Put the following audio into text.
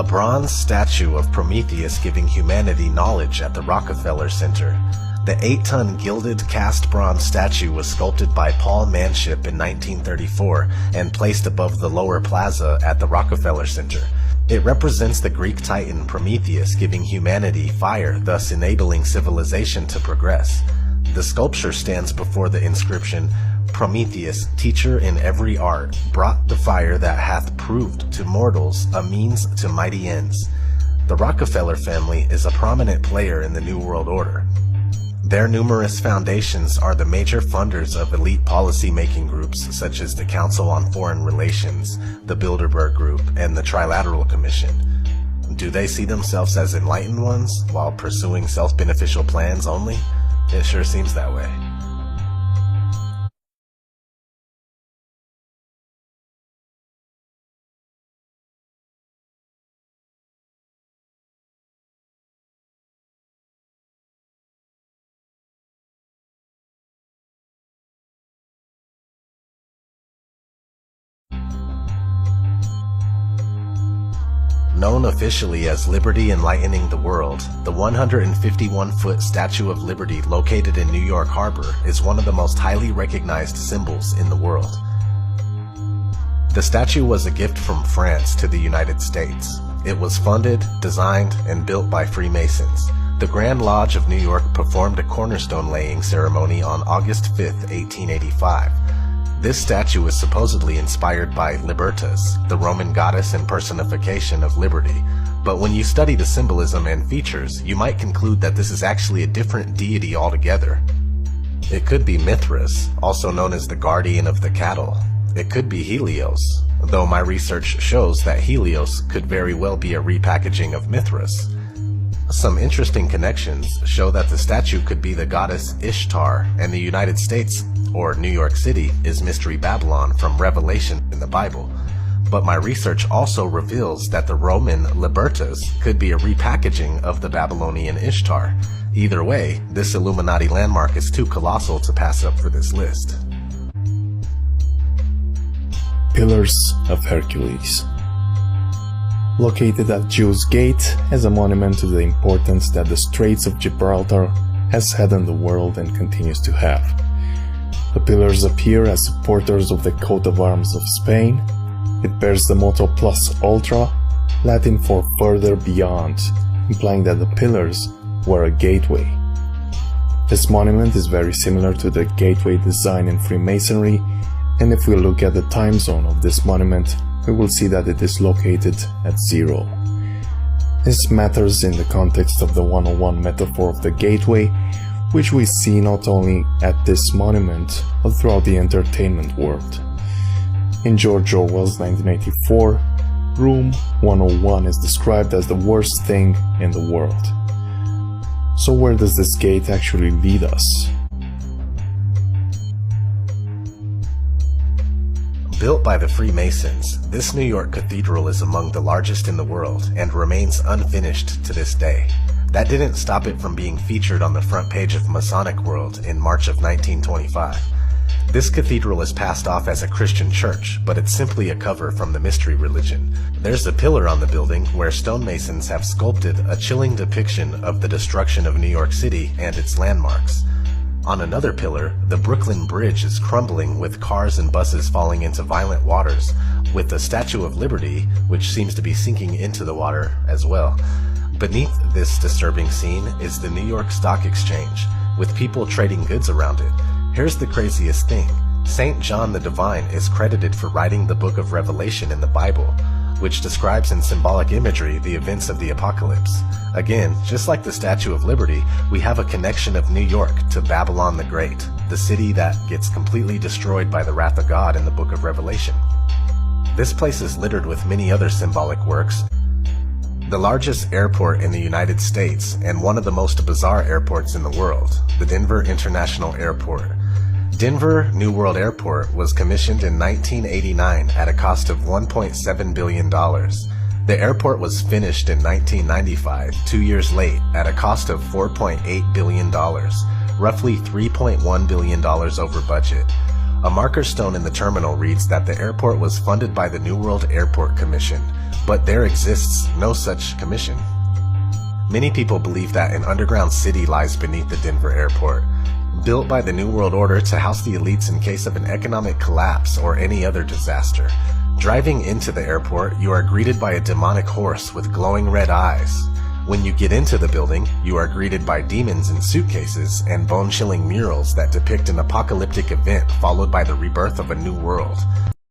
A bronze statue of Prometheus giving humanity knowledge at the Rockefeller Center. The 8-ton gilded cast bronze statue was sculpted by Paul Manship in 1934 and placed above the lower plaza at the Rockefeller Center. It represents the Greek titan Prometheus giving humanity fire, thus enabling civilization to progress. The sculpture stands before the inscription, "Prometheus, teacher in every art, brought the fire that hath proved to mortals a means to mighty ends." The Rockefeller family is a prominent player in the New World Order. Their numerous foundations are the major funders of elite policy-making groups such as the Council on Foreign Relations, the Bilderberg Group, and the Trilateral Commission. Do they see themselves as enlightened ones while pursuing self-beneficial plans only? It sure seems that way. Known officially as Liberty Enlightening the World, the 151-foot Statue of Liberty located in New York Harbor is one of the most highly recognized symbols in the world. The statue was a gift from France to the United States. It was funded, designed, and built by Freemasons. The Grand Lodge of New York performed a cornerstone laying ceremony on August 5, 1885. This statue is supposedly inspired by Libertas, the Roman goddess and personification of liberty, but when you study the symbolism and features, you might conclude that this is actually a different deity altogether. It could be Mithras, also known as the guardian of the cattle. It could be Helios, though my research shows that Helios could very well be a repackaging of Mithras. Some interesting connections show that the statue could be the goddess Ishtar, and the United States, or New York City, is Mystery Babylon from Revelation in the Bible. But my research also reveals that the Roman Libertas could be a repackaging of the Babylonian Ishtar. Either way, this Illuminati landmark is too colossal to pass up for this list. Pillars of Hercules. Located at Jew's Gate as a monument to the importance that the Straits of Gibraltar has had in the world and continues to have. The pillars appear as supporters of the coat of arms of Spain. It bears the motto Plus Ultra, Latin for further beyond, implying that the pillars were a gateway. This monument is very similar to the gateway design in Freemasonry, and if we look at the time zone of this monument, we will see that it is located at 0. This matters in the context of the 101 metaphor of the gateway, which we see not only at this monument, but throughout the entertainment world. In George Orwell's 1984, Room 101 is described as the worst thing in the world. So where does this gate actually lead us? Built by the Freemasons, this New York cathedral is among the largest in the world and remains unfinished to this day. That didn't stop it from being featured on the front page of Masonic World in March of 1925. This cathedral is passed off as a Christian church, but it's simply a cover from the mystery religion. There's a pillar on the building where stonemasons have sculpted a chilling depiction of the destruction of New York City and its landmarks. On another pillar, the Brooklyn Bridge is crumbling with cars and buses falling into violent waters, with the Statue of Liberty, which seems to be sinking into the water as well. Beneath this disturbing scene is the New York Stock Exchange, with people trading goods around it. Here's the craziest thing. Saint John the Divine is credited for writing the book of Revelation in the Bible, which describes in symbolic imagery the events of the apocalypse. Again, just like the Statue of Liberty, we have a connection of New York to Babylon the Great, the city that gets completely destroyed by the wrath of God in the book of Revelation. This place is littered with many other symbolic works. The largest airport in the United States and one of the most bizarre airports in the world, the Denver International Airport. Denver New World Airport was commissioned in 1989 at a cost of $1.7 billion. The airport was finished in 1995, 2 years late, at a cost of $4.8 billion, roughly $3.1 billion over budget. A marker stone in the terminal reads that the airport was funded by the New World Airport Commission, but there exists no such commission. Many people believe that an underground city lies beneath the Denver airport, built by the New World Order to house the elites in case of an economic collapse or any other disaster. Driving into the airport, you are greeted by a demonic horse with glowing red eyes. When you get into the building, you are greeted by demons in suitcases and bone-chilling murals that depict an apocalyptic event followed by the rebirth of a new world.